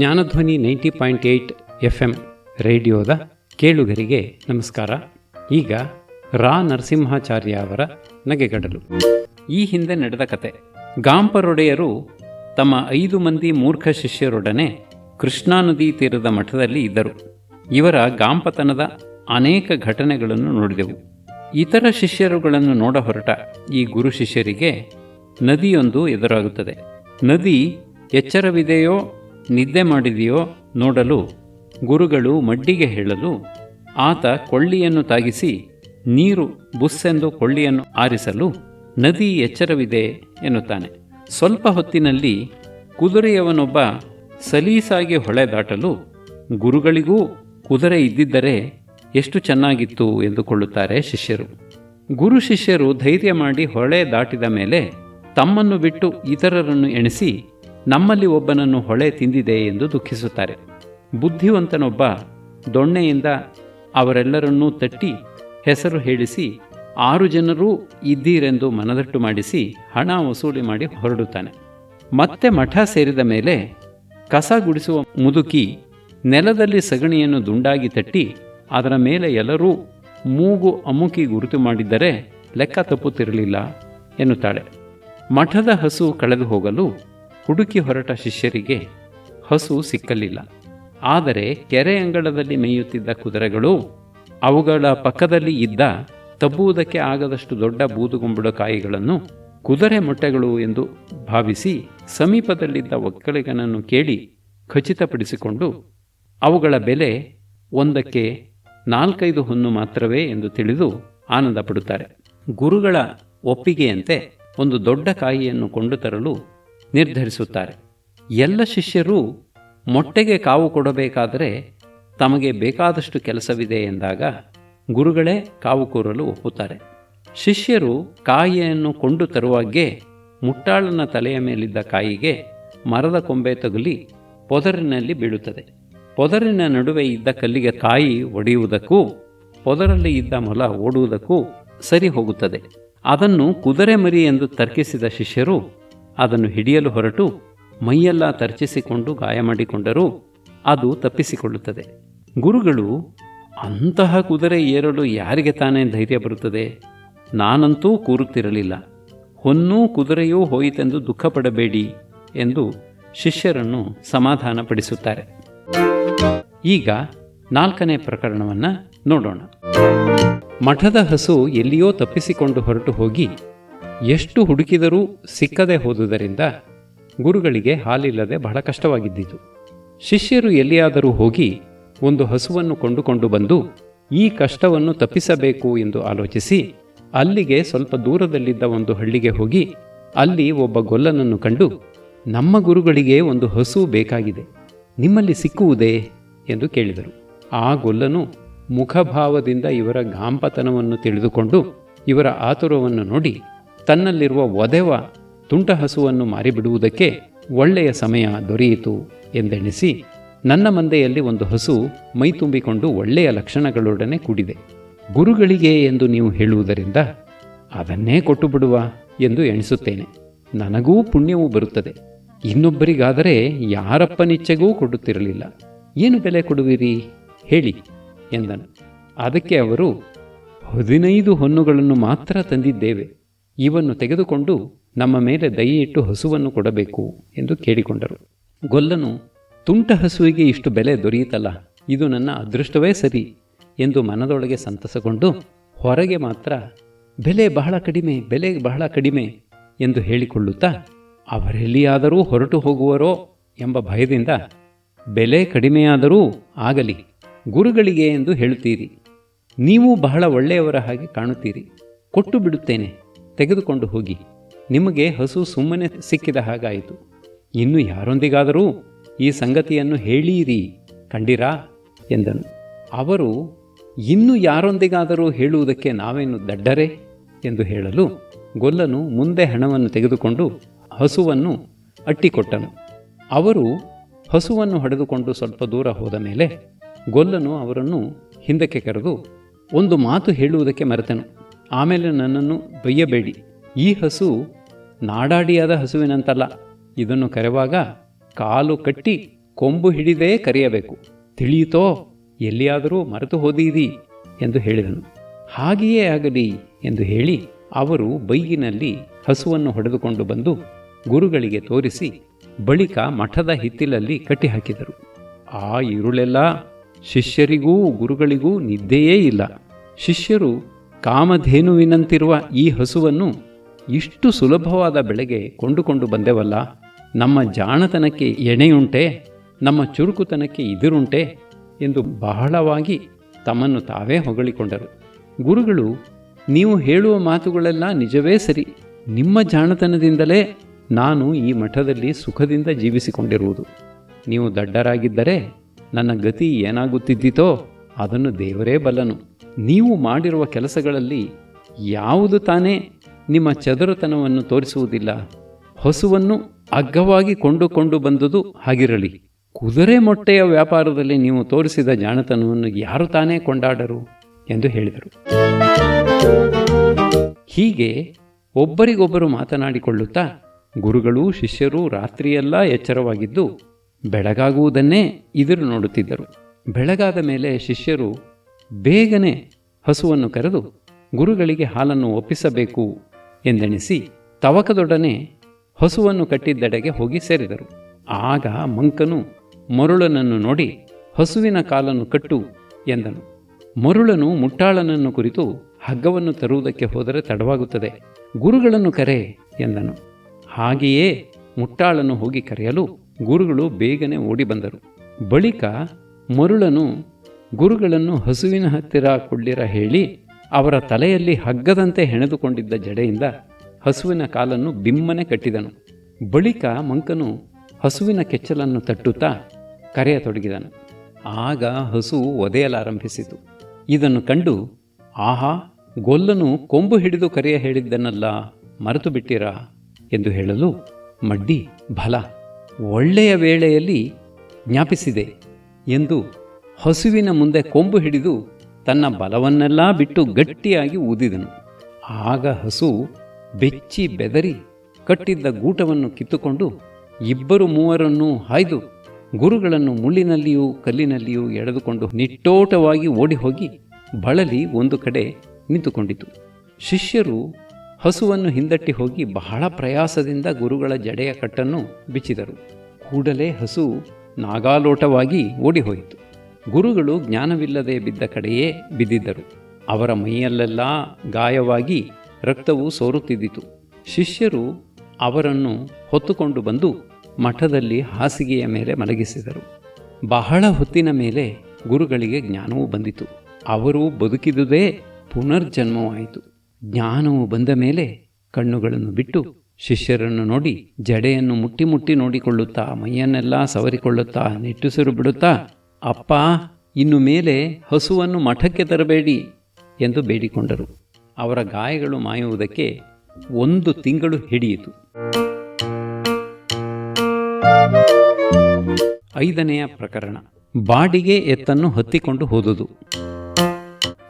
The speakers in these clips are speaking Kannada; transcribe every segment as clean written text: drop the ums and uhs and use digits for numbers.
ಜ್ಞಾನಧ್ವನಿ 90.8 FM ರೇಡಿಯೋದ ಕೇಳುಗರಿಗೆ ನಮಸ್ಕಾರ. ಈಗ ರಾ ನರಸಿಂಹಾಚಾರ್ಯ ಅವರ ನಗೆಗಡಲು. ಈ ಹಿಂದೆ ನಡೆದ ಕತೆ. ಗಾಂಪರೊಡೆಯರು ತಮ್ಮ 5 ಮಂದಿ ಮೂರ್ಖ ಶಿಷ್ಯರೊಡನೆ ಕೃಷ್ಣಾ ನದಿ ತೀರದ ಮಠದಲ್ಲಿ ಇದ್ದರು. ಇವರ ಗಾಂಪತನದ ಅನೇಕ ಘಟನೆಗಳನ್ನು ನೋಡಿದೆವು. ಇತರ ಶಿಷ್ಯರುಗಳನ್ನು ನೋಡ ಹೊರಟ ಈ ಗುರು ಶಿಷ್ಯರಿಗೆ ನದಿಯೊಂದು ಎದುರಾಗುತ್ತದೆ. ನದಿ ಎಚ್ಚರವಿದೆಯೋ ನಿದ್ದೆ ಮಾಡಿದೆಯೋ ನೋಡಲು ಗುರುಗಳು ಮಡ್ಡಿಗೆ ಹೇಳಲು ಆತ ಕೊಳ್ಳಿಯನ್ನು ತಾಗಿಸಿ ನೀರು ಬುಸ್ಸೆಂದು ಕೊಳ್ಳಿಯನ್ನು ಆರಿಸಲು ನದಿ ಎಚ್ಚರವಿದೆ ಎನ್ನುತ್ತಾನೆ. ಸ್ವಲ್ಪ ಹೊತ್ತಿನಲ್ಲಿ ಕುದುರೆಯವನೊಬ್ಬ ಸಲೀಸಾಗಿ ಹೊಳೆ ದಾಟಲು ಗುರುಗಳಿಗೂ ಕುದುರೆ ಇದ್ದಿದ್ದರೆ ಎಷ್ಟು ಚೆನ್ನಾಗಿತ್ತು ಎಂದುಕೊಳ್ಳುತ್ತಾರೆ ಶಿಷ್ಯರು. ಗುರು ಶಿಷ್ಯರು ಧೈರ್ಯ ಮಾಡಿ ಹೊಳೆ ದಾಟಿದ ಮೇಲೆ ತಮ್ಮನ್ನು ಬಿಟ್ಟು ಇತರರನ್ನು ಎಣಿಸಿ ನಮ್ಮಲ್ಲಿ ಒಬ್ಬನನ್ನು ಹೊಳೆ ತಿಂದಿದೆ ಎಂದು ದುಃಖಿಸುತ್ತಾರೆ. ಬುದ್ಧಿವಂತನೊಬ್ಬ ದೊಣ್ಣೆಯಿಂದ ಅವರೆಲ್ಲರನ್ನೂ ತಟ್ಟಿ ಹೆಸರು ಹೇಳಿಸಿ 6 ಜನರೂ ಇದ್ದೀರೆಂದು ಮನದಟ್ಟು ಮಾಡಿಸಿ ಹಣ ವಸೂಲಿ ಮಾಡಿ ಹೊರಡುತ್ತಾನೆ. ಮತ್ತೆ ಮಠ ಸೇರಿದ ಮೇಲೆ ಕಸ ಗುಡಿಸುವ ಮುದುಕಿ ನೆಲದಲ್ಲಿ ಸಗಣಿಯನ್ನು ದುಂಡಾಗಿ ತಟ್ಟಿ ಅದರ ಮೇಲೆ ಎಲ್ಲರೂ ಮೂಗು ಅಮುಕಿ ಗುರುತು ಮಾಡಿದ್ದರೆ ಲೆಕ್ಕ ತಪ್ಪುತ್ತಿರಲಿಲ್ಲ ಎನ್ನುತ್ತಾಳೆ. ಮಠದ ಹಸು ಕಳೆದು ಹೋಗಲು ಹುಡುಕಿ ಹೊರಟ ಶಿಷ್ಯರಿಗೆ ಹಸು ಸಿಕ್ಕಲಿಲ್ಲ. ಆದರೆ ಕೆರೆ ಅಂಗಳದಲ್ಲಿ ಮೇಯುತ್ತಿದ್ದ ಕುದುರೆಗಳು ಅವುಗಳ ಪಕ್ಕದಲ್ಲಿ ಇದ್ದ ತಬ್ಬುವುದಕ್ಕೆ ಆಗದಷ್ಟು ದೊಡ್ಡ ಬೂದುಗುಂಬಳಕಾಯಿಗಳನ್ನು ಕುದುರೆ ಮೊಟ್ಟೆಗಳು ಎಂದು ಭಾವಿಸಿ ಸಮೀಪದಲ್ಲಿದ್ದ ಒಕ್ಕಲಿಗನನ್ನು ಕೇಳಿ ಖಚಿತಪಡಿಸಿಕೊಂಡು ಅವುಗಳ ಬೆಲೆ ಒಂದಕ್ಕೆ 4-5 ಹೊನ್ನು ಮಾತ್ರವೇ ಎಂದು ತಿಳಿದು ಆನಂದ ಪಡುತ್ತಾರೆ. ಗುರುಗಳ ಒಪ್ಪಿಗೆಯಂತೆ ಒಂದು ದೊಡ್ಡ ಕಾಯಿಯನ್ನು ಕೊಂಡು ತರಲು ನಿರ್ಧರಿಸುತ್ತಾರೆ. ಎಲ್ಲ ಶಿಷ್ಯರು ಮೊಟ್ಟೆಗೆ ಕಾವು ಕೊಡಬೇಕಾದರೆ ತಮಗೆ ಬೇಕಾದಷ್ಟು ಕೆಲಸವಿದೆ ಎಂದಾಗ ಗುರುಗಳೇ ಕಾವು ಕೂರಲು ಒಪ್ಪುತ್ತಾರೆ. ಶಿಷ್ಯರು ಕಾಯಿಯನ್ನು ಕೊಂಡು ತರುವಾಗೆ ಮುಟ್ಟಾಳನ ತಲೆಯ ಮೇಲಿದ್ದ ಕಾಯಿಗೆ ಮರದ ಕೊಂಬೆ ತಗುಲಿ ಪೊದರಿನಲ್ಲಿ ಬೀಳುತ್ತದೆ. ಪೊದರಿನ ನಡುವೆ ಇದ್ದ ಕಲ್ಲಿಗೆ ಕಾಯಿ ಒಡೆಯುವುದಕ್ಕೂ ಪೊದರಲ್ಲಿ ಇದ್ದ ಮೊಲ ಓಡುವುದಕ್ಕೂ ಸರಿ ಹೋಗುತ್ತದೆ. ಅದನ್ನು ಕುದುರೆ ಮರಿ ಎಂದು ತರ್ಕಿಸಿದ ಶಿಷ್ಯರು ಅದನ್ನು ಹಿಡಿಯಲು ಹೊರಟು ಮೈಯೆಲ್ಲ ತರ್ಚಿಸಿಕೊಂಡು ಗಾಯ ಮಾಡಿಕೊಂಡರೂ ಅದು ತಪ್ಪಿಸಿಕೊಳ್ಳುತ್ತದೆ. ಗುರುಗಳು ಅಂತಹ ಕುದುರೆ ಏರಲು ಯಾರಿಗೆ ತಾನೇ ಧೈರ್ಯ ಬರುತ್ತದೆ? ನಾನಂತೂ ಕೂರುತ್ತಿರಲಿಲ್ಲ. ಹೊನ್ನೂ ಕುದುರೆಯೂ ಹೋಯಿತೆಂದು ದುಃಖಪಡಬೇಡಿ ಎಂದು ಶಿಷ್ಯರನ್ನು ಸಮಾಧಾನಪಡಿಸುತ್ತಾರೆ. ಈಗ 4ನೇ ಪ್ರಕರಣವನ್ನು ನೋಡೋಣ. ಮಠದ ಹಸು ಎಲ್ಲಿಯೋ ತಪ್ಪಿಸಿಕೊಂಡು ಹೊರಟು ಹೋಗಿ ಎಷ್ಟು ಹುಡುಕಿದರೂ ಸಿಕ್ಕದೆ ಹೋದುದರಿಂದ ಗುರುಗಳಿಗೆ ಹಾಲಿಲ್ಲದೆ ಬಹಳ ಕಷ್ಟವಾಗಿದ್ದಿತು. ಶಿಷ್ಯರು ಎಲ್ಲಿಯಾದರೂ ಹೋಗಿ ಒಂದು ಹಸುವನ್ನು ಕೊಂಡುಕೊಂಡು ಬಂದು ಈ ಕಷ್ಟವನ್ನು ತಪ್ಪಿಸಬೇಕು ಎಂದು ಆಲೋಚಿಸಿ ಅಲ್ಲಿಗೆ ಸ್ವಲ್ಪ ದೂರದಲ್ಲಿದ್ದ ಒಂದು ಹಳ್ಳಿಗೆ ಹೋಗಿ ಅಲ್ಲಿ ಒಬ್ಬ ಗೊಲ್ಲನನ್ನು ಕಂಡು, ನಮ್ಮ ಗುರುಗಳಿಗೆ ಒಂದು ಹಸು ಬೇಕಾಗಿದೆ, ನಿಮ್ಮಲ್ಲಿ ಸಿಕ್ಕುವುದೇ ಎಂದು ಕೇಳಿದರು. ಆ ಗೊಲ್ಲನು ಮುಖಭಾವದಿಂದ ಇವರ ಗಾಂಪತನವನ್ನು ತಿಳಿದುಕೊಂಡು ಇವರ ಆತುರವನ್ನು ನೋಡಿ ತನ್ನಲ್ಲಿರುವ ಒದೆವ ತುಂಟ ಹಸುವನ್ನು ಮಾರಿಬಿಡುವುದಕ್ಕೆ ಒಳ್ಳೆಯ ಸಮಯ ದೊರೆಯಿತು ಎಂದೆಣಿಸಿ, ನನ್ನ ಮಂದೆಯಲ್ಲಿ ಒಂದು ಹಸು ಮೈ ತುಂಬಿಕೊಂಡು ಒಳ್ಳೆಯ ಲಕ್ಷಣಗಳೊಡನೆ ಕೂಡಿದೆ, ಗುರುಗಳಿಗೆ ಎಂದು ನೀವು ಹೇಳುವುದರಿಂದ ಅದನ್ನೇ ಕೊಟ್ಟು ಬಿಡುವ ಎಂದು ಎಣಿಸುತ್ತೇನೆ. ನನಗೂ ಪುಣ್ಯವೂ ಬರುತ್ತದೆ. ಇನ್ನೊಬ್ಬರಿಗಾದರೆ ಯಾರಪ್ಪನಿಚ್ಛೆಗೂ ಕೊಡುತ್ತಿರಲಿಲ್ಲ. ಏನು ಬೆಲೆ ಕೊಡುವಿರಿ ಹೇಳಿ ಎಂದನು. ಅದಕ್ಕೆ ಅವರು 15 ಹೊನ್ನುಗಳನ್ನು ಮಾತ್ರ ತಂದಿದ್ದೇವೆ, ಇವನ್ನು ತೆಗೆದುಕೊಂಡು ನಮ್ಮ ಮೇಲೆ ದಯೆಯಿಟ್ಟು ಹಸುವನ್ನು ಕೊಡಬೇಕು ಎಂದು ಕೇಳಿಕೊಂಡರು. ಗೊಲ್ಲನು, ತುಂಟ ಹಸುವಿಗೆ ಇಷ್ಟು ಬೆಲೆ ದೊರೆಯಿತಲ್ಲ, ಇದು ನನ್ನ ಅದೃಷ್ಟವೇ ಸರಿ ಎಂದು ಮನದೊಳಗೆ ಸಂತಸಗೊಂಡು ಹೊರಗೆ ಮಾತ್ರ ಬೆಲೆ ಬಹಳ ಕಡಿಮೆ, ಬೆಲೆ ಬಹಳ ಕಡಿಮೆ ಎಂದು ಹೇಳಿಕೊಳ್ಳುತ್ತಾ ಅವರೆಲ್ಲಿಯಾದರೂ ಹೊರಟು ಹೋಗುವರೋ ಎಂಬ ಭಯದಿಂದ, ಬೆಲೆ ಕಡಿಮೆಯಾದರೂ ಆಗಲಿ, ಗುರುಗಳಿಗೆ ಎಂದು ಹೇಳುತ್ತೀರಿ, ನೀವು ಬಹಳ ಒಳ್ಳೆಯವರ ಹಾಗೆ ಕಾಣುತ್ತೀರಿ, ಕೊಟ್ಟು ಬಿಡುತ್ತೇನೆ, ತೆಗೆದುಕೊಂಡು ಹೋಗಿ, ನಿಮಗೆ ಹಸು ಸುಮ್ಮನೆ ಸಿಕ್ಕಿದ ಹಾಗಾಯಿತು. ಇನ್ನು ಯಾರೊಂದಿಗಾದರೂ ಈ ಸಂಗತಿಯನ್ನು ಹೇಳೀರಿ ಕಂಡಿರಾ ಎಂದನು. ಅವರು, ಇನ್ನು ಯಾರೊಂದಿಗಾದರೂ ಹೇಳುವುದಕ್ಕೆ ನಾವೇನು ದಡ್ಡರೇ ಎಂದು ಹೇಳಲು ಗೊಲ್ಲನು ಮುಂದೆ ಹಣವನ್ನು ತೆಗೆದುಕೊಂಡು ಹಸುವನ್ನು ಅಟ್ಟಿಕೊಟ್ಟನು. ಅವರು ಹಸುವನ್ನು ಹೊಡೆದುಕೊಂಡು ಸ್ವಲ್ಪ ದೂರ ಹೋದ ಮೇಲೆ ಗೊಲ್ಲನು ಅವರನ್ನು ಹಿಂದಕ್ಕೆ ಕರೆದು, ಒಂದು ಮಾತು ಹೇಳುವುದಕ್ಕೆ ಮರೆತನು, ಆಮೇಲೆ ನನ್ನನ್ನು ಬೈಯಬೇಡಿ. ಈ ಹಸು ನಾಡಾಡಿಯಾದ ಹಸುವಿನಂತಲ್ಲ, ಇದನ್ನು ಕರೆವಾಗ ಕಾಲು ಕಟ್ಟಿ ಕೊಂಬು ಹಿಡಿದೇ ಕರೆಯಬೇಕು, ತಿಳಿಯಿತೋ, ಎಲ್ಲಿಯಾದರೂ ಮರೆತು ಹೋದೀರಿ ಎಂದು ಹೇಳಿದನು. ಹಾಗೆಯೇ ಆಗಲಿ ಎಂದು ಹೇಳಿ ಅವರು ಬೈಗಿನಲ್ಲಿ ಹಸುವನ್ನು ಹೊಡೆದುಕೊಂಡು ಬಂದು ಗುರುಗಳಿಗೆ ತೋರಿಸಿ ಬಳಿಕ ಮಠದ ಹಿತ್ತಿಲಲ್ಲಿ ಕಟ್ಟಿಹಾಕಿದರು. ಆ ಇರುಳೆಲ್ಲ ಶಿಷ್ಯರಿಗೂ ಗುರುಗಳಿಗೂ ನಿದ್ದೆಯೇ ಇಲ್ಲ. ಶಿಷ್ಯರು ಕಾಮಧೇನುವಿನಂತಿರುವ ಈ ಹಸುವನ್ನು ಇಷ್ಟು ಸುಲಭವಾದ ಬೆಳೆಗೆ ಕೊಂಡುಕೊಂಡು ಬಂದೆವಲ್ಲ, ನಮ್ಮ ಜಾಣತನಕ್ಕೆ ಎಣೆಯುಂಟೆ, ನಮ್ಮ ಚುರುಕುತನಕ್ಕೆ ಇದಿರುಂಟೆ ಎಂದು ಬಹಳವಾಗಿ ತಮ್ಮನ್ನು ತಾವೇ ಹೊಗಳಿಕೊಂಡರು. ಗುರುಗಳು, ನೀವು ಹೇಳುವ ಮಾತುಗಳೆಲ್ಲ ನಿಜವೇ ಸರಿ, ನಿಮ್ಮ ಜಾಣತನದಿಂದಲೇ ನಾನು ಈ ಮಠದಲ್ಲಿ ಸುಖದಿಂದ ಜೀವಿಸಿಕೊಂಡಿರುವುದು. ನೀವು ದಡ್ಡರಾಗಿದ್ದರೆ ನನ್ನ ಗತಿ ಏನಾಗುತ್ತಿದ್ದಿತೋ ಅದನ್ನು ದೇವರೇ ಬಲ್ಲನು. ನೀವು ಮಾಡಿರುವ ಕೆಲಸಗಳಲ್ಲಿ ಯಾವುದು ತಾನೇ ನಿಮ್ಮ ಚದುರತನವನ್ನು ತೋರಿಸುವುದಿಲ್ಲ. ಹಸುವನ್ನು ಅಗ್ಗವಾಗಿ ಕೊಂಡುಕೊಂಡು ಬಂದುದು ಹಾಗಿರಲಿ, ಕುದುರೆ ಮೊಟ್ಟೆಯ ವ್ಯಾಪಾರದಲ್ಲಿ ನೀವು ತೋರಿಸಿದ ಜಾಣತನವನ್ನು ಯಾರು ತಾನೇ ಕೊಂಡಾಡರು ಎಂದು ಹೇಳಿದರು. ಹೀಗೆ ಒಬ್ಬರಿಗೊಬ್ಬರು ಮಾತನಾಡಿಕೊಳ್ಳುತ್ತಾ ಗುರುಗಳೂ ಶಿಷ್ಯರೂ ರಾತ್ರಿಯೆಲ್ಲ ಎಚ್ಚರವಾಗಿದ್ದು ಬೆಳಗಾಗುವುದನ್ನೇ ಎದುರು ನೋಡುತ್ತಿದ್ದರು. ಬೆಳಗಾದ ಮೇಲೆ ಶಿಷ್ಯರು ಬೇಗನೆ ಹಸುವನ್ನು ಕರೆದು ಗುರುಗಳಿಗೆ ಹಾಲನ್ನು ಒಪ್ಪಿಸಬೇಕು ಎಂದೆಣಿಸಿ ತವಕದೊಡನೆ ಹಸುವನ್ನು ಕಟ್ಟಿದ್ದೆಡೆಗೆ ಹೋಗಿ ಸೇರಿದರು. ಆಗ ಮಂಕನು ಮರುಳನನ್ನು ನೋಡಿ ಹಸುವಿನ ಕಾಲನ್ನು ಕಟ್ಟು ಎಂದನು. ಮರುಳನು ಮುಟ್ಟಾಳನನ್ನು ಕುರಿತು ಹಗ್ಗವನ್ನು ತರುವುದಕ್ಕೆ ಹೋದರೆ ತಡವಾಗುತ್ತದೆ, ಗುರುಗಳನ್ನು ಕರೆ ಎಂದನು. ಹಾಗೆಯೇ ಮುಟ್ಟಾಳನು ಹೋಗಿ ಕರೆಯಲು ಗುರುಗಳು ಬೇಗನೆ ಓಡಿ ಬಂದರು. ಬಳಿಕ ಮರುಳನು ಗುರುಗಳನ್ನು ಹಸುವಿನ ಹತ್ತಿರ ಕೊಳ್ಳಿರ ಹೇಳಿ ಅವರ ತಲೆಯಲ್ಲಿ ಹಗ್ಗದಂತೆ ಹೆಣೆದುಕೊಂಡಿದ್ದ ಜಡೆಯಿಂದ ಹಸುವಿನ ಕಾಲನ್ನು ಬಿಮ್ಮನೆ ಕಟ್ಟಿದನು. ಬಳಿಕ ಮಂಕನು ಹಸುವಿನ ಕೆಚ್ಚಲನ್ನು ತಟ್ಟುತ್ತಾ ಕರೆಯತೊಡಗಿದನು. ಆಗ ಹಸು ಒದೆಯಲಾರಂಭಿಸಿತು. ಇದನ್ನು ಕಂಡು, ಆಹಾ, ಗೊಲ್ಲನು ಕೊಂಬು ಹಿಡಿದು ಕರೆಯ ಹೇಳಿದ್ದನಲ್ಲ, ಮರೆತು ಬಿಟ್ಟಿರಾ ಎಂದು ಹೇಳಲು ಮಡ್ಡಿ, ಭಲ, ಒಳ್ಳೆಯ ವೇಳೆಯಲ್ಲಿ ಜ್ಞಾಪಿಸಿದೆ ಎಂದು ಹಸುವಿನ ಮುಂದೆ ಕೊಂಬು ಹಿಡಿದು ತನ್ನ ಬಲವನ್ನೆಲ್ಲ ಬಿಟ್ಟು ಗಟ್ಟಿಯಾಗಿ ಊದಿದನು. ಆಗ ಹಸು ಬೆಚ್ಚಿ ಬೆದರಿ ಕಟ್ಟಿದ್ದ ಗೂಟವನ್ನು ಕಿತ್ತುಕೊಂಡು ಇಬ್ಬರು ಮೂವರನ್ನೂ ಹಾಯ್ದು ಗುರುಗಳನ್ನು ಮುಳ್ಳಿನಲ್ಲಿಯೂ ಕಲ್ಲಿನಲ್ಲಿಯೂ ಎಳೆದುಕೊಂಡು ನಿಟ್ಟೋಟವಾಗಿ ಓಡಿಹೋಗಿ ಬಳಲಿ ಒಂದು ಕಡೆ ನಿಂತುಕೊಂಡಿತು. ಶಿಷ್ಯರು ಹಸುವನ್ನು ಹಿಂದಟ್ಟಿ ಹೋಗಿ ಬಹಳ ಪ್ರಯಾಸದಿಂದ ಗುರುಗಳ ಜಡೆಯ ಕಟ್ಟನ್ನು ಬಿಚ್ಚಿದರು. ಕೂಡಲೇ ಹಸು ನಾಗಾಲೋಟವಾಗಿ ಓಡಿಹೋಯಿತು. ಗುರುಗಳು ಜ್ಞಾನವಿಲ್ಲದೆ ಬಿದ್ದ ಕಡೆಯೇ ಬಿದ್ದಿದ್ದರು. ಅವರ ಮೈಯಲ್ಲೆಲ್ಲ ಗಾಯವಾಗಿ ರಕ್ತವು ಸೋರುತ್ತಿದ್ದಿತು. ಶಿಷ್ಯರು ಅವರನ್ನು ಹೊತ್ತುಕೊಂಡು ಬಂದು ಮಠದಲ್ಲಿ ಹಾಸಿಗೆಯ ಮೇಲೆ ಮಲಗಿಸಿದರು. ಬಹಳ ಹೊತ್ತಿನ ಮೇಲೆ ಗುರುಗಳಿಗೆ ಜ್ಞಾನವೂ ಬಂದಿತು. ಅವರು ಬದುಕಿದುದೇ ಪುನರ್ಜನ್ಮವಾಯಿತು. ಜ್ಞಾನವು ಬಂದ ಮೇಲೆ ಕಣ್ಣುಗಳನ್ನು ಬಿಟ್ಟು ಶಿಷ್ಯರನ್ನು ನೋಡಿ ಜಡೆಯನ್ನು ಮುಟ್ಟಿ ಮುಟ್ಟಿ ನೋಡಿಕೊಳ್ಳುತ್ತಾ ಮೈಯನ್ನೆಲ್ಲ ಸವರಿಕೊಳ್ಳುತ್ತಾ ನಿಟ್ಟುಸಿರು ಬಿಡುತ್ತಾ, ಅಪ್ಪ, ಇನ್ನು ಮೇಲೆ ಹಸುವನ್ನು ಮಠಕ್ಕೆ ತರಬೇಡಿ ಎಂದು ಬೇಡಿಕೊಂಡರು. ಅವರ ಗಾಯಗಳು ಮಾಯುವುದಕ್ಕೆ 1 ತಿಂಗಳು ಹಿಡಿಯಿತು. 5ನೆಯ ಪ್ರಕರಣ, ಬಾಡಿಗೆ ಎತ್ತನ್ನು ಹತ್ತಿಕೊಂಡು ಹೋದುದು.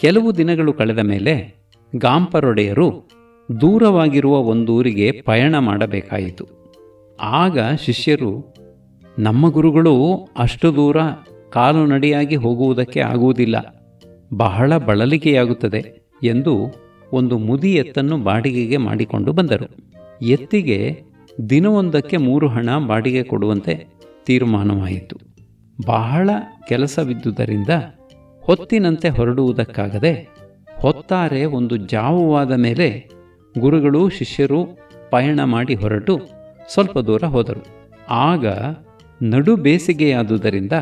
ಕೆಲವು ದಿನಗಳು ಕಳೆದ ಮೇಲೆ ಗಾಂಪರೊಡೆಯರು ದೂರವಾಗಿರುವ ಒಂದೂರಿಗೆ ಪಯಣ ಮಾಡಬೇಕಾಯಿತು. ಆಗ ಶಿಷ್ಯರು, ನಮ್ಮ ಗುರುಗಳು ಅಷ್ಟು ದೂರ ಕಾಲು ನಡಿಯಾಗಿ ಹೋಗುವುದಕ್ಕೆ ಆಗುವುದಿಲ್ಲ, ಬಹಳ ಬಳಲಿಕೆಯಾಗುತ್ತದೆ ಎಂದು ಒಂದು ಮುದಿ ಎತ್ತನ್ನು ಬಾಡಿಗೆಗೆ ಮಾಡಿಕೊಂಡು ಬಂದರು. ಎತ್ತಿಗೆ ದಿನವೊಂದಕ್ಕೆ 3 ಹಣ ಬಾಡಿಗೆ ಕೊಡುವಂತೆ ತೀರ್ಮಾನವಾಯಿತು. ಬಹಳ ಕೆಲಸವಿದ್ದುದರಿಂದ ಹೊತ್ತಿನಂತೆ ಹೊರಡುವುದಕ್ಕಾಗದೆ ಹೊತ್ತಾರೆ ಒಂದು ಜಾವವಾದ ಮೇಲೆ ಗುರುಗಳು ಶಿಷ್ಯರು ಪಯಣ ಮಾಡಿ ಹೊರಟು ಸ್ವಲ್ಪ ದೂರ ಹೋದರು. ಆಗ ನಡು ಬೇಸಿಗೆಯಾದುದರಿಂದ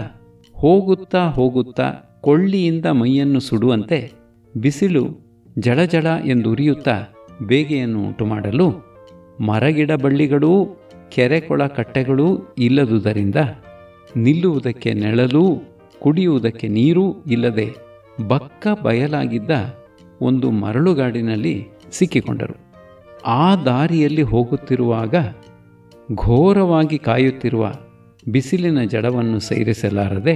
ಹೋಗುತ್ತಾ ಹೋಗುತ್ತಾ ಕೊಳ್ಳಿಯಿಂದ ಮೈಯನ್ನು ಸುಡುವಂತೆ ಬಿಸಿಲು ಜಳಜಳ ಎಂದುರಿಯುತ್ತಾ ಬೇಗೆಯನ್ನು ಉಂಟು ಮಾಡಲು ಮರಗಿಡ ಬಳ್ಳಿಗಳೂ ಕೆರೆಕೊಳ ಕಟ್ಟೆಗಳೂ ಇಲ್ಲದುದರಿಂದ ನಿಲ್ಲುವುದಕ್ಕೆ ನೆಳಲೂ ಕುಡಿಯುವುದಕ್ಕೆ ನೀರೂ ಇಲ್ಲದೆ ಬಕ್ಕ ಬಯಲಾಗಿದ್ದ ಒಂದು ಮರಳುಗಾಡಿನಲ್ಲಿ ಸಿಕ್ಕಿಕೊಂಡರು. ಆ ದಾರಿಯಲ್ಲಿ ಹೋಗುತ್ತಿರುವಾಗ ಘೋರವಾಗಿ ಕಾಯುತ್ತಿರುವ ಬಿಸಿಲಿನ ಜಡವನ್ನು ಸೈರಿಸಲಾರದೆ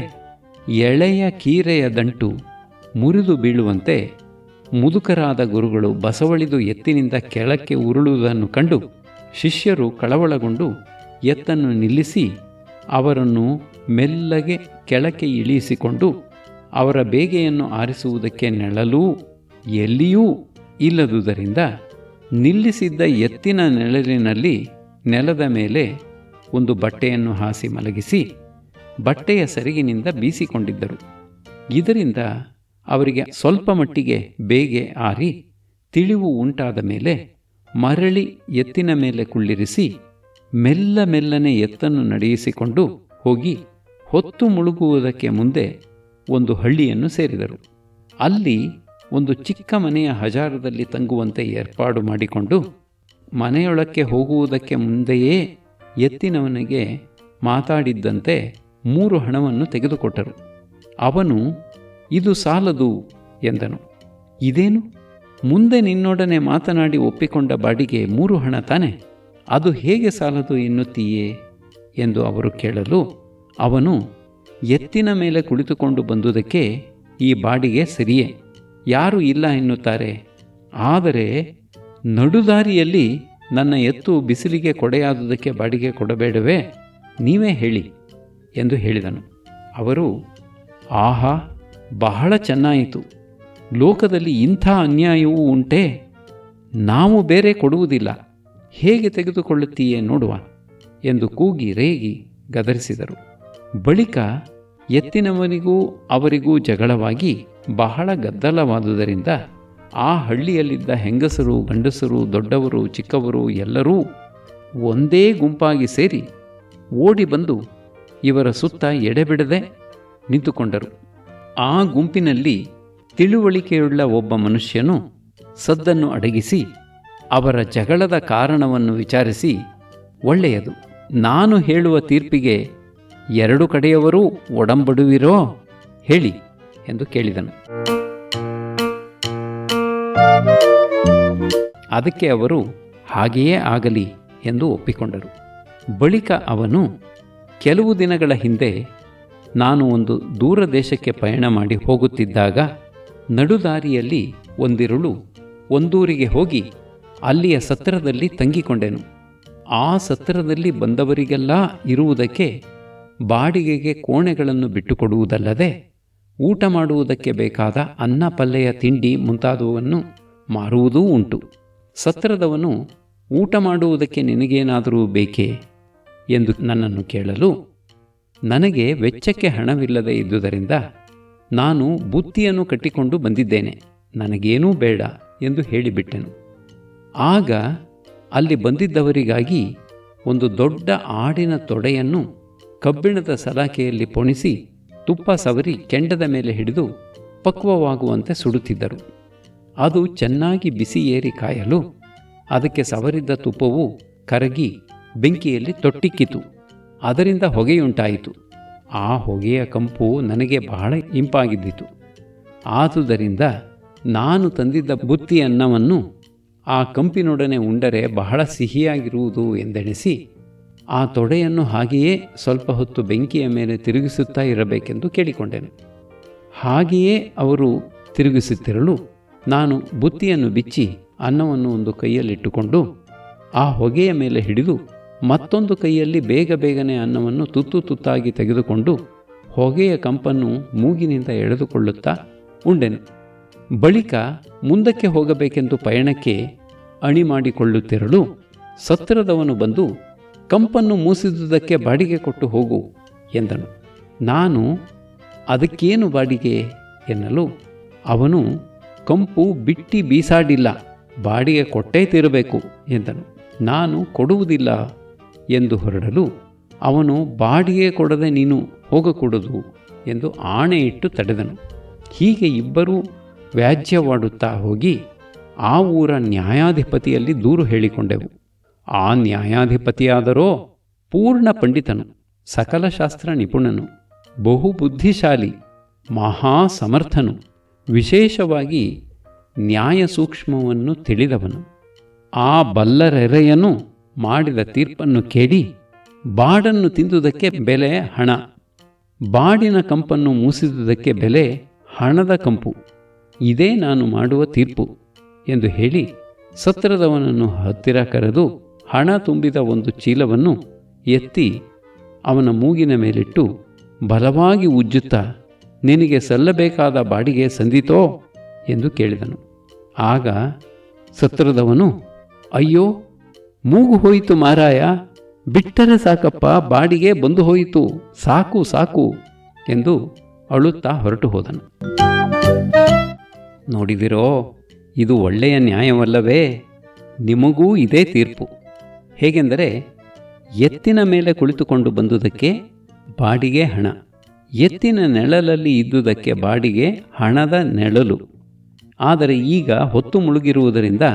ಎಳೆಯ ಕೀರೆಯ ದಂಟು ಮುರಿದು ಬೀಳುವಂತೆ ಮುದುಕರಾದ ಗುರುಗಳು ಬಸವಳಿದು ಎತ್ತಿನಿಂದ ಕೆಳಕ್ಕೆ ಉರುಳುವುದನ್ನು ಕಂಡು ಶಿಷ್ಯರು ಕಳವಳಗೊಂಡು ಎತ್ತನ್ನು ನಿಲ್ಲಿಸಿ ಅವರನ್ನು ಮೆಲ್ಲಗೆ ಕೆಳಕ್ಕೆ ಇಳಿಸಿಕೊಂಡು ಅವರ ಬೇಗೆಯನ್ನು ಆರಿಸುವುದಕ್ಕೆ ನೆಳಲೂ ಎಲ್ಲಿಯೂ ಇಲ್ಲದುದರಿಂದ ನಿಲ್ಲಿಸಿದ್ದ ಎತ್ತಿನ ನೆಳಲಿನಲ್ಲಿ ನೆಲದ ಮೇಲೆ ಒಂದು ಬಟ್ಟೆಯನ್ನು ಹಾಸಿ ಮಲಗಿಸಿ ಬಟ್ಟೆಯ ಸೆರಗಿನಿಂದ ಬೀಸಿಕೊಂಡಿದ್ದರು. ಇದರಿಂದ ಅವರಿಗೆ ಸ್ವಲ್ಪ ಮಟ್ಟಿಗೆ ಬೇಗೆ ಆರಿ ತಿಳಿವು ಉಂಟಾದ ಮೇಲೆ ಮರಳಿ ಎತ್ತಿನ ಮೇಲೆ ಕುಳ್ಳಿರಿಸಿ ಮೆಲ್ಲ ಮೆಲ್ಲನೆ ಎತ್ತನ್ನು ನಡೆಯಿಸಿಕೊಂಡು ಹೋಗಿ ಹೊತ್ತು ಮುಳುಗುವುದಕ್ಕೆ ಮುಂದೆ ಒಂದು ಹಳ್ಳಿಯನ್ನು ಸೇರಿದರು. ಅಲ್ಲಿ ಒಂದು ಚಿಕ್ಕ ಮನೆಯ ಹಜಾರದಲ್ಲಿ ತಂಗುವಂತೆ ಏರ್ಪಾಡು ಮಾಡಿಕೊಂಡು ಮನೆಯೊಳಕ್ಕೆ ಹೋಗುವುದಕ್ಕೆ ಮುಂದೆಯೇ ಎತ್ತಿನವನಿಗೆ ಮಾತಾಡಿದ್ದಂತೆ 3 ಹಣವನ್ನು ತೆಗೆದುಕೊಟ್ಟರು. ಅವನು ಇದು ಸಾಲದು ಎಂದನು. ಇದೇನು, ಮುಂದೆ ನಿನ್ನೊಡನೆ ಮಾತನಾಡಿ ಒಪ್ಪಿಕೊಂಡ ಬಾಡಿಗೆ 3 ಹಣ ತಾನೆ, ಅದು ಹೇಗೆ ಸಾಲದು ಎನ್ನುತ್ತೀಯೇ ಎಂದು ಅವರು ಕೇಳಲು ಅವನು ಎತ್ತಿನ ಮೇಲೆ ಕುಳಿತುಕೊಂಡು ಬಂದುದಕ್ಕೆ ಈ ಬಾಡಿಗೆ ಸರಿಯೇ, ಯಾರು ಇಲ್ಲ ಎನ್ನುತ್ತಾರೆ, ಆದರೆ ನಡುದಾರಿಯಲ್ಲಿ ನನ್ನ ಎತ್ತು ಬಿಸಿಲಿಗೆ ಕೊಡೆಯಾದುದಕ್ಕೆ ಬಾಡಿಗೆ ಕೊಡಬೇಡವೇ, ನೀವೇ ಹೇಳಿ ಎಂದು ಹೇಳಿದನು. ಅವರು, ಆಹಾ, ಬಹಳ ಚೆನ್ನಾಯಿತು, ಲೋಕದಲ್ಲಿ ಇಂಥ ಅನ್ಯಾಯವೂ ಉಂಟೇ, ನಾವು ಬೇರೆ ಕೊಡುವುದಿಲ್ಲ, ಹೇಗೆ ತೆಗೆದುಕೊಳ್ಳುತ್ತೀಯೇ ನೋಡುವ ಎಂದು ಕೂಗಿ ರೇಗಿ ಗದರಿಸಿದರು. ಬಳಿಕ ಎತ್ತಿನವನಿಗೂ ಅವರಿಗೂ ಜಗಳವಾಗಿ ಬಹಳ ಗದ್ದಲವಾದುದರಿಂದ ಆ ಹಳ್ಳಿಯಲ್ಲಿದ್ದ ಹೆಂಗಸರು, ಗಂಡಸರು, ದೊಡ್ಡವರು, ಚಿಕ್ಕವರು ಎಲ್ಲರೂ ಒಂದೇ ಗುಂಪಾಗಿ ಸೇರಿ ಓಡಿ ಬಂದು ಇವರ ಸುತ್ತ ಎಡೆಬಿಡದೆ ನಿಂತುಕೊಂಡರು. ಆ ಗುಂಪಿನಲ್ಲಿ ತಿಳುವಳಿಕೆಯುಳ್ಳ ಒಬ್ಬ ಮನುಷ್ಯನು ಸದ್ದನ್ನು ಅಡಗಿಸಿ ಅವರ ಜಗಳದ ಕಾರಣವನ್ನು ವಿಚಾರಿಸಿ, ಒಳ್ಳೆಯದು, ನಾನು ಹೇಳುವ ತೀರ್ಪಿಗೆ 2 ಕಡೆಯವರೂ ಒಡಂಬಡುವಿರೋ ಹೇಳಿ ಎಂದು ಕೇಳಿದನು. ಅದಕ್ಕೆ ಅವರು ಹಾಗೆಯೇ ಆಗಲಿ ಎಂದು ಒಪ್ಪಿಕೊಂಡರು. ಬಳಿಕ ಅವನು, ಕೆಲವು ದಿನಗಳ ಹಿಂದೆ ನಾನು ಒಂದು ದೂರ ದೇಶಕ್ಕೆ ಪಯಣ ಮಾಡಿ ಹೋಗುತ್ತಿದ್ದಾಗ ನಡುದಾರಿಯಲ್ಲಿ ಒಂದಿರುಳು ಒಂದೂರಿಗೆ ಹೋಗಿ ಅಲ್ಲಿಯ ಸತ್ರದಲ್ಲಿ ತಂಗಿಕೊಂಡೆನು. ಆ ಸತ್ರದಲ್ಲಿ ಬಂದವರಿಗೆಲ್ಲ ಇರುವುದಕ್ಕೆ ಬಾಡಿಗೆಗೆ ಕೋಣೆಗಳನ್ನು ಬಿಟ್ಟುಕೊಡುವುದಲ್ಲದೆ ಊಟ ಮಾಡುವುದಕ್ಕೆ ಬೇಕಾದ ಅನ್ನ, ಪಲ್ಲೆಯ ತಿಂಡಿ ಮುಂತಾದವನ್ನು ಮಾರುವುದೂ ಉಂಟು. ಸತ್ರದವನು, ಊಟ ಮಾಡುವುದಕ್ಕೆ ನಿನಗೇನಾದರೂ ಬೇಕೇ ಎಂದು ನನ್ನನ್ನು ಕೇಳಲು, ನನಗೆ ವೆಚ್ಚಕ್ಕೆ ಹಣವಿಲ್ಲದೆ ಇದ್ದುದರಿಂದ ನಾನು ಬುತ್ತಿಯನ್ನು ಕಟ್ಟಿಕೊಂಡು ಬಂದಿದ್ದೇನೆ, ನನಗೇನೂ ಬೇಡ ಎಂದು ಹೇಳಿಬಿಟ್ಟೆನು. ಆಗ ಅಲ್ಲಿ ಬಂದಿದ್ದವರಿಗಾಗಿ ಒಂದು ದೊಡ್ಡ ಆಡಿನ ತೊಡೆಯನ್ನು ಕಬ್ಬಿಣದ ಸಲಾಕೆಯಲ್ಲಿ ಪೊಣಿಸಿ ತುಪ್ಪ ಸವರಿ ಕೆಂಡದ ಮೇಲೆ ಹಿಡಿದು ಪಕ್ವವಾಗುವಂತೆ ಸುಡುತ್ತಿದ್ದರು. ಅದು ಚೆನ್ನಾಗಿ ಬಿಸಿ ಏರಿ ಕಾಯಲು ಅದಕ್ಕೆ ಸವರಿದ್ದ ತುಪ್ಪವು ಕರಗಿ ಬೆಂಕಿಯಲ್ಲಿ ತೊಟ್ಟಿಕ್ಕಿತು. ಅದರಿಂದ ಹೊಗೆಯುಂಟಾಯಿತು. ಆ ಹೊಗೆಯ ಕಂಪು ನನಗೆ ಬಹಳ ಇಂಪಾಗಿದ್ದಿತು. ಆದುದರಿಂದ ನಾನು ತಂದಿದ್ದ ಬುತ್ತಿ ಅನ್ನವನ್ನು ಆ ಕಂಪಿನೊಡನೆ ಉಂಡರೆ ಬಹಳ ಸಿಹಿಯಾಗಿರುವುದು ಎಂದೆಣಿಸಿ ಆ ತೊಡೆಯನ್ನು ಹಾಗೆಯೇ ಸ್ವಲ್ಪ ಹೊತ್ತು ಬೆಂಕಿಯ ಮೇಲೆ ತಿರುಗಿಸುತ್ತಾ ಇರಬೇಕೆಂದು ಕೇಳಿಕೊಂಡೆನು. ಹಾಗೆಯೇ ಅವರು ತಿರುಗಿಸುತ್ತಿರಲು ನಾನು ಬುತ್ತಿಯನ್ನು ಬಿಚ್ಚಿ ಅನ್ನವನ್ನು ಒಂದು ಕೈಯಲ್ಲಿಟ್ಟುಕೊಂಡು ಆ ಹೊಗೆಯ ಮೇಲೆ ಹಿಡಿದು ಮತ್ತೊಂದು ಕೈಯಲ್ಲಿ ಬೇಗ ಬೇಗನೆ ಅನ್ನವನ್ನು ತುತ್ತು ತುತ್ತಾಗಿ ತೆಗೆದುಕೊಂಡು ಹೊಗೆಯ ಕಂಪನ್ನು ಮೂಗಿನಿಂದ ಎಳೆದುಕೊಳ್ಳುತ್ತಾ ಉಂಡೆನು. ಬಳಿಕ ಮುಂದಕ್ಕೆ ಹೋಗಬೇಕೆಂದು ಪಯಣಕ್ಕೆ ಅಣಿ ಮಾಡಿಕೊಳ್ಳುತ್ತಿರಲು ಸತ್ರದವನು ಬಂದು, ಕಂಪನ್ನು ಮೂಸಿದುದಕ್ಕೆ ಬಾಡಿಗೆ ಕೊಟ್ಟು ಹೋಗು ಎಂದನು. ನಾನು, ಅದಕ್ಕೇನು ಬಾಡಿಗೆ ಎನ್ನಲು ಅವನು, ಕಂಪು ಬಿಟ್ಟಿ ಬೀಸಾಡಿಲ್ಲ, ಬಾಡಿಗೆ ಕೊಟ್ಟೇ ತೀರಬೇಕು ಎಂದನು. ನಾನು ಕೊಡುವುದಿಲ್ಲ ಎಂದು ಹೊರಡಲು ಅವನು, ಬಾಡಿಗೆ ಕೊಡದೆ ನೀನು ಹೋಗಕೂಡದು ಎಂದು ಆಣೆ ಇಟ್ಟು ತಡೆದನು. ಹೀಗೆ ಇಬ್ಬರೂ ವ್ಯಾಜ್ಯವಾಡುತ್ತಾ ಹೋಗಿ ಆ ಊರ ನ್ಯಾಯಾಧಿಪತಿಯಲ್ಲಿ ದೂರು ಹೇಳಿಕೊಂಡೆವು. ಆ ನ್ಯಾಯಾಧಿಪತಿಯಾದರೋ ಪೂರ್ಣ ಪಂಡಿತನು, ಸಕಲ ಶಾಸ್ತ್ರ ನಿಪುಣನು, ಬಹು ಬುದ್ಧಿಶಾಲಿ, ಮಹಾ ಸಮರ್ಥನು, ವಿಶೇಷವಾಗಿ ನ್ಯಾಯ ಸೂಕ್ಷ್ಮವನ್ನು ತಿಳಿದವನು. ಆ ಬಲ್ಲರೆರೆಯನು ಮಾಡಿದ ತೀರ್ಪನ್ನು ಕೇಳಿ, ಬಾಡನ್ನು ತಿಂದುದಕ್ಕೆ ಬೆಲೆ ಹಣ, ಬಾಡಿನ ಕಂಪನ್ನು ಮೂಸಿದುದಕ್ಕೆ ಬೆಲೆ ಹಣದ ಕಂಪು, ಇದೇ ನಾನು ಮಾಡುವ ತೀರ್ಪು ಎಂದು ಹೇಳಿ ಸತ್ರದವನನ್ನು ಹತ್ತಿರ ಕರೆದು ಹಣ ತುಂಬಿದ ಒಂದು ಚೀಲವನ್ನು ಎತ್ತಿ ಅವನ ಮೂಗಿನ ಮೇಲಿಟ್ಟು ಬಲವಾಗಿ ಉಜ್ಜುತ್ತಾ, ನಿನಗೆ ಸಲ್ಲಬೇಕಾದ ಬಾಡಿಗೆ ಸಂದಿತೋ ಎಂದು ಕೇಳಿದನು. ಆಗ ಸತ್ರದವನು, ಅಯ್ಯೋ, ಮೂಗು ಹೋಯಿತು ಮಾರಾಯ, ಬಿಟ್ಟರೆ ಸಾಕಪ್ಪ, ಬಾಡಿಗೆ ಬಂದು ಹೋಯಿತು, ಸಾಕು ಸಾಕು ಎಂದು ಅಳುತ್ತಾ ಹೊರಟು ಹೋದನು. ನೋಡಿದಿರೋ, ಇದು ಒಳ್ಳೆಯ ನ್ಯಾಯವಲ್ಲವೇ? ನಿಮಗೂ ಇದೇ ತೀರ್ಪು. ಹೇಗೆಂದರೆ, ಎತ್ತಿನ ಮೇಲೆ ಕುಳಿತುಕೊಂಡು ಬಂದುದಕ್ಕೆ ಬಾಡಿಗೆ ಹಣ, ಎತ್ತಿನ ನೆಳಲಲ್ಲಿ ಇದ್ದುದಕ್ಕೆ ಬಾಡಿಗೆ ಹಣದ ನೆಳಲು. ಆದರೆ ಈಗ ಹೊತ್ತು ಮುಳುಗಿರುವುದರಿಂದ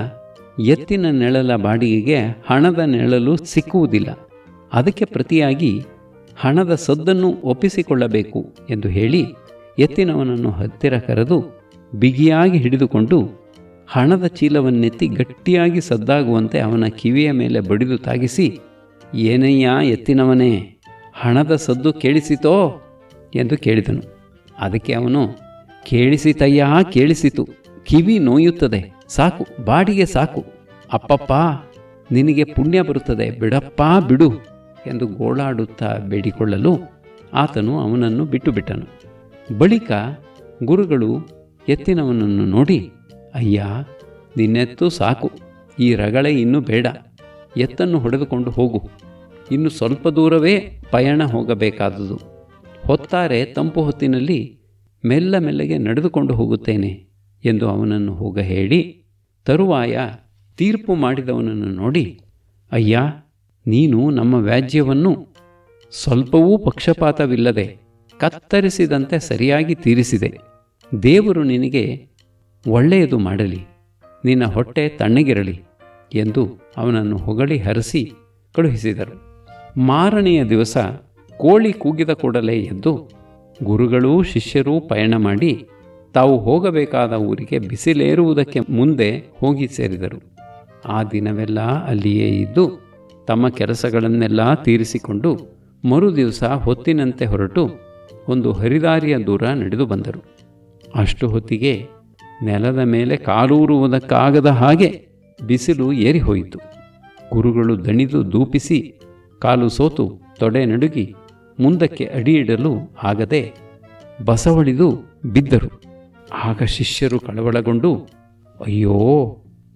ಎತ್ತಿನ ನೆಳಲ ಬಾಡಿಗೆಗೆ ಹಣದ ನೆಳಲು ಸಿಕ್ಕುವುದಿಲ್ಲ. ಅದಕ್ಕೆ ಪ್ರತಿಯಾಗಿ ಹಣದ ಸದ್ದನ್ನು ಒಪ್ಪಿಸಿಕೊಳ್ಳಬೇಕು ಎಂದು ಹೇಳಿ ಎತ್ತಿನವನನ್ನು ಹತ್ತಿರ ಕರೆದು ಬಿಗಿಯಾಗಿ ಹಿಡಿದುಕೊಂಡು ಹಣದ ಚೀಲವನ್ನೆತ್ತಿ ಗಟ್ಟಿಯಾಗಿ ಸದ್ದಾಗುವಂತೆ ಅವನ ಕಿವಿಯ ಮೇಲೆ ಬಡಿದು ತಾಗಿಸಿ, ಏನಯ್ಯ ಎತ್ತಿನವನೇ, ಹಣದ ಸದ್ದು ಕೇಳಿಸಿತೋ ಎಂದು ಕೇಳಿದನು. ಅದಕ್ಕೆ ಅವನು, ಕೇಳಿಸಿತಯ್ಯ, ಕೇಳಿಸಿತು, ಕಿವಿ ನೋಯುತ್ತದೆ, ಸಾಕು, ಬಾಡಿಗೆ ಸಾಕು, ಅಪ್ಪಪ್ಪ ನಿನಗೆ ಪುಣ್ಯ ಬರುತ್ತದೆ, ಬಿಡಪ್ಪ ಬಿಡು ಎಂದು ಗೋಳಾಡುತ್ತಾ ಬೇಡಿಕೊಳ್ಳಲು ಆತನು ಅವನನ್ನು ಬಿಟ್ಟು ಬಿಟ್ಟನು. ಬಳಿಕ ಗುರುಗಳು ಎತ್ತಿನವನನ್ನು ನೋಡಿ, ಅಯ್ಯ, ನಿನ್ನೆತ್ತು ಸಾಕು, ಈ ರಗಳೆ ಇನ್ನೂ ಬೇಡ, ಎತ್ತನ್ನು ಹೊಡೆದುಕೊಂಡು ಹೋಗು, ಇನ್ನು ಸ್ವಲ್ಪ ದೂರವೇ ಪಯಣ ಹೋಗಬೇಕಾದುದು, ಹೊತ್ತಾರೆ ತಂಪು ಹೊತ್ತಿನಲ್ಲಿ ಮೆಲ್ಲ ಮೆಲ್ಲಗೆ ನಡೆದುಕೊಂಡು ಹೋಗುತ್ತೇನೆ ಎಂದು ಅವನನ್ನು ಹೋಗ ಹೇಳಿ, ತರುವಾಯ ತೀರ್ಪು ಮಾಡಿದವನನ್ನು ನೋಡಿ, ಅಯ್ಯ, ನೀನು ನಮ್ಮ ವ್ಯಾಜ್ಯವನ್ನು ಸ್ವಲ್ಪವೂ ಪಕ್ಷಪಾತವಿಲ್ಲದೆ ಕತ್ತರಿಸಿದಂತೆ ಸರಿಯಾಗಿ ತೀರಿಸಿದೆ. ದೇವರು ನಿನಗೆ ಒಳ್ಳೆಯದು ಮಾಡಲಿ, ನಿನ್ನ ಹೊಟ್ಟೆ ತಣ್ಣಗಿರಲಿ ಎಂದು ಅವನನ್ನು ಹೊಗಳಿ ಹರಸಿ ಕಳುಹಿಸಿದರು. ಮಾರನೆಯ ದಿವಸ ಕೋಳಿ ಕೂಗಿದ ಕೂಡಲೇ ಎದ್ದು ಗುರುಗಳೂ ಶಿಷ್ಯರೂ ಪಯಣ ಮಾಡಿ ತಾವು ಹೋಗಬೇಕಾದ ಊರಿಗೆ ಬಿಸಿಲೇರುವುದಕ್ಕೆ ಮುಂದೆ ಹೋಗಿ ಸೇರಿದರು. ಆ ದಿನವೆಲ್ಲ ಅಲ್ಲಿಯೇ ಇದ್ದು ತಮ್ಮ ಕೆಲಸಗಳನ್ನೆಲ್ಲ ತೀರಿಸಿಕೊಂಡು ಮರುದಿವಸ ಹೊತ್ತಿನಂತೆ ಹೊರಟು ಒಂದು ಹರಿದಾರಿಯ ದೂರ ನಡೆದು ಬಂದರು. ಅಷ್ಟು ಹೊತ್ತಿಗೆ ನೆಲದ ಮೇಲೆ ಕಾಲೂರುವುದಕ್ಕಾಗದ ಹಾಗೆ ಬಿಸಿಲು ಏರಿ ಹೋಯಿತು. ಗುರುಗಳು ದಣಿದು ದೂಪಿಸಿ ಕಾಲು ಸೋತು ತೊಡೆ ನಡುಗಿ ಮುಂದಕ್ಕೆ ಅಡಿಯಿಡಲು ಆಗದೆ ಬಸವಳಿದು ಬಿದ್ದರು. ಆಗ ಶಿಷ್ಯರು ಕಳವಳಗೊಂಡು, ಅಯ್ಯೋ,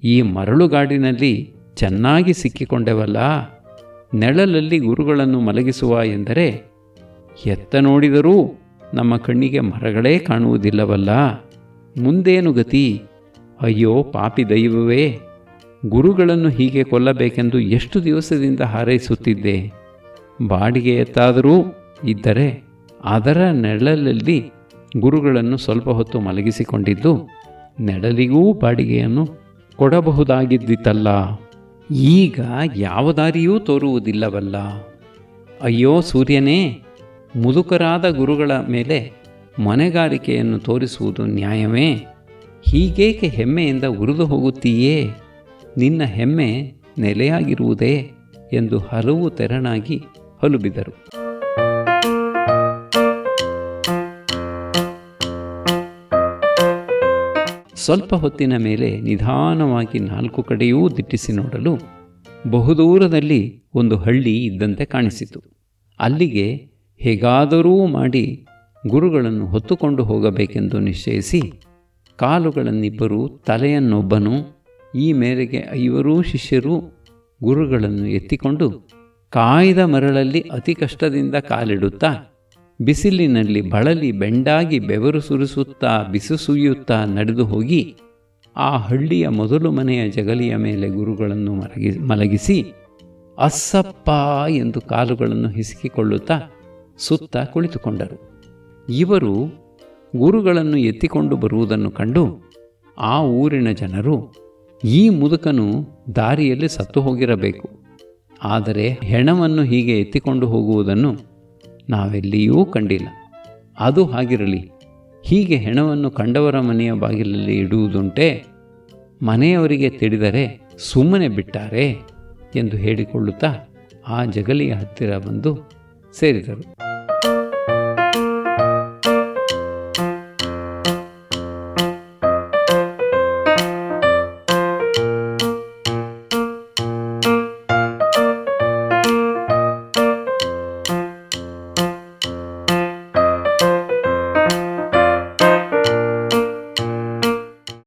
ಈ ಮರಳುಗಾಡಿನಲ್ಲಿ ಚೆನ್ನಾಗಿ ಸಿಕ್ಕಿಕೊಂಡೆವಲ್ಲ, ನೆಳಲಲ್ಲಿ ಗುರುಗಳನ್ನು ಮಲಗಿಸುವ ಎಂದರೆ ಎತ್ತ ನೋಡಿದರೂ ನಮ್ಮ ಕಣ್ಣಿಗೆ ಮರಗಳೇ ಕಾಣುವುದಿಲ್ಲವಲ್ಲ, ಮುಂದೇನು ಗತಿ? ಅಯ್ಯೋ ಪಾಪಿ ದೈವವೇ, ಗುರುಗಳನ್ನು ಹೀಗೆ ಕೊಲ್ಲಬೇಕೆಂದು ಎಷ್ಟು ದಿವಸದಿಂದ ಹಾರೈಸುತ್ತಿದ್ದೆ. ಬಾಡಿಗೆ ಎತ್ತಾದರೂ ಇದ್ದರೆ ಅದರ ನೆಳಲಲ್ಲಿ ಗುರುಗಳನ್ನು ಸ್ವಲ್ಪ ಹೊತ್ತು ಮಲಗಿಸಿಕೊಂಡಿದ್ದು ನೆಳಲಿಗೂ ಬಾಡಿಗೆಯನ್ನು ಕೊಡಬಹುದಾಗಿದ್ದಿತಲ್ಲ. ಈಗ ಯಾವ ದಾರಿಯೂ ತೋರುವುದಿಲ್ಲವಲ್ಲ. ಅಯ್ಯೋ ಸೂರ್ಯನೇ, ಮುದುಕರಾದ ಗುರುಗಳ ಮೇಲೆ ಮೊನೆಗಾರಿಕೆಯನ್ನು ತೋರಿಸುವುದು ನ್ಯಾಯವೇ? ಹೀಗೇಕೆ ಹೆಮ್ಮೆಯಿಂದ ಉರಿದು ಹೋಗುತ್ತೀಯೇ? ನಿನ್ನ ಹೆಮ್ಮೆ ನೆಲೆಯಾಗಿರುವುದೇ ಎಂದು ಹಲವು ತೆರನಾಗಿ ಹಲುಬಿದರು. ಸ್ವಲ್ಪ ಹೊತ್ತಿನ ಮೇಲೆ ನಿಧಾನವಾಗಿ ನಾಲ್ಕು ಕಡೆಯೂ ದಿಟ್ಟಿಸಿ ನೋಡಲು ಬಹುದೂರದಲ್ಲಿ ಒಂದು ಹಳ್ಳಿ ಇದ್ದಂತೆ ಕಾಣಿಸಿತು. ಅಲ್ಲಿಗೆ ಹೇಗಾದರೂ ಮಾಡಿ ಗುರುಗಳನ್ನು ಹೊತ್ತುಕೊಂಡು ಹೋಗಬೇಕೆಂದು ನಿಶ್ಚಯಿಸಿ ಕಾಲುಗಳನ್ನಿಬ್ಬರು, ತಲೆಯನ್ನೊಬ್ಬನು, ಈ ಮೇರೆಗೆ 5 ಶಿಷ್ಯರು ಗುರುಗಳನ್ನು ಎತ್ತಿಕೊಂಡು ಕಾಯ್ದ ಮರಳಲ್ಲಿ ಅತಿ ಕಷ್ಟದಿಂದ ಕಾಲಿಡುತ್ತಾ ಬಿಸಿಲಿನಲ್ಲಿ ಬಳಲಿ ಬೆಂಡಾಗಿ ಬೆವರು ಸುರಿಸುತ್ತಾ ಬಿಸು ಸುಯ್ಯುತ್ತಾ ನಡೆದು ಹೋಗಿ ಆ ಹಳ್ಳಿಯ ಮೊದಲು ಮನೆಯ ಜಗಲಿಯ ಮೇಲೆ ಗುರುಗಳನ್ನು ಮಲಗಿಸಿ ಅಸ್ಸಪ್ಪ ಎಂದು ಕಾಲುಗಳನ್ನು ಹಿಸುಕಿಕೊಳ್ಳುತ್ತಾ ಸುತ್ತ ಕುಳಿತುಕೊಂಡರು. ಇವರು ಗುರುಗಳನ್ನು ಎತ್ತಿಕೊಂಡು ಬರುವುದನ್ನು ಕಂಡು ಆ ಊರಿನ ಜನರು, ಈ ಮುದುಕನು ದಾರಿಯಲ್ಲಿ ಸತ್ತು ಹೋಗಿರಬೇಕು, ಆದರೆ ಹೆಣವನ್ನು ಹೀಗೆ ಎತ್ತಿಕೊಂಡು ಹೋಗುವುದನ್ನು ನಾವೆಲ್ಲಿಯೂ ಕಂಡಿಲ್ಲ. ಅದು ಹಾಗಿರಲಿ, ಹೀಗೆ ಹೆಣವನ್ನು ಕಂಡವರ ಮನೆಯ ಬಾಗಿಲಲ್ಲಿ ಇಡುವುದುಂಟೆ? ಮನೆಯವರಿಗೆ ತಿಳಿದರೆ ಸುಮ್ಮನೆ ಬಿಟ್ಟಾರೆ ಎಂದು ಹೇಳಿಕೊಳ್ಳುತ್ತಾ ಆ ಜಗಲಿಯ ಹತ್ತಿರ ಬಂದು ಸೇರಿದರು.